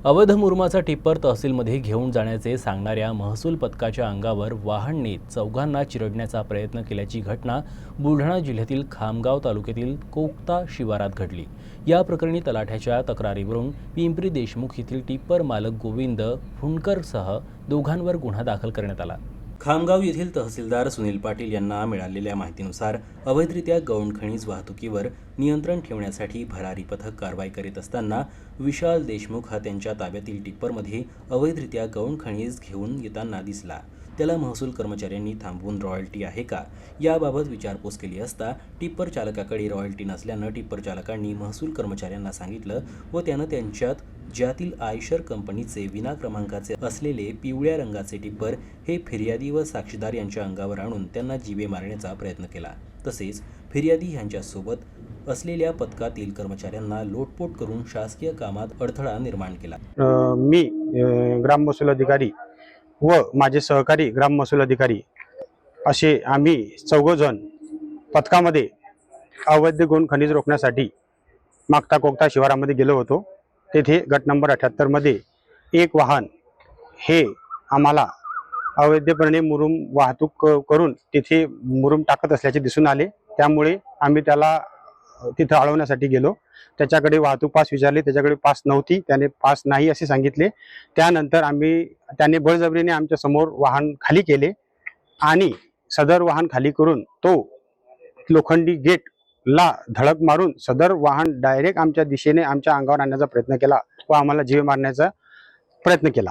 अवैध मुरुमाचा टिप्पर तहसीलमध्ये घेऊन जाण्याचे सांगणाऱ्या महसूल पथकाच्या अंगावर वाहन नेत चौघांना चिरडण्याचा प्रयत्न केल्याची घटना बुलढाणा जिल्ह्यातील खामगाव तालुक्यातील कोकता शिवारात घडली। या प्रकरणी तलाठ्याच्या तक्रारीवरून पिंपरी देशमुख येथील टिप्पर मालक गोविंद फुंडकरसह दोघांवर गुन्हा दाखल करण्यात आला। खामगाव येथील तहसीलदार सुनील पाटील यांना मिळालेल्या माहितीनुसार अवैधरित्या गौण खनिज वाहतुकीवर नियंत्रण ठेवण्यासाठी भरारी पथक कारवाई करीत असताना विशाल देशमुख हा त्यांच्या ताब्यातील टिप्परमध्ये अवैधरित्या गौण खनिज घेऊन येताना दिसला। त्याला महसूल कर्मचाऱ्यांनी थांबवून रॉयल्टी आहे का याबाबत विचारपूस केली असता टिप्पर चालकाकडे रॉयल्टी नसल्यानं टिप्पर चालकांनी महसूल कर्मचाऱ्यांना सांगितलं व त्यानं त्यांच्यात ज्यातील आयशर कंपनीचे विना क्रमांकाचे असलेले पिवळ्या रंगाचे टिप्पर हे फिर्यादी व साक्षीदार यांच्या अंगावर आणून त्यांना जीवे मारण्याचा प्रयत्न केला। तसेच फिर्यादी यांच्यासोबत असलेल्या पथकातील कर्मचाऱ्यांना लोटपोट करून शासकीय कामात अडथळा निर्माण केला। मी ग्राम महसूल अधिकारी व माझे सहकारी ग्राम महसूल अधिकारी असे आम्ही चौघजण पथकामध्ये अवैध गौण खनिज रोखण्यासाठी मागता कोकता शिवारामध्ये गेलो होतो। तेथे गट नंबर 78 मध्ये एक वाहन हे आम्हाला अवैधपणे मुरुम वाहतूक करून तिथे मुरुम टाकत असल्याचे दिसून आले। त्यामुळे आम्ही त्याला तिथे अडवण्यासाठी गेलो। त्याच्याकडे वाहतूक पास विचारले, त्याच्याकडे पास नव्हती, त्याने पास नाही असे सांगितले। त्यानंतर त्याने बळजबरीने आमच्या समोर वाहन खाली केले आणि सदर वाहन खाली करून तो लोखंडी गेट ला धडक मारून सदर वाहन डायरेक्ट आमच्या दिशेने आमच्या अंगावर आणण्याचा प्रयत्न केला व आम्हाला जीव मारण्याचा प्रयत्न केला।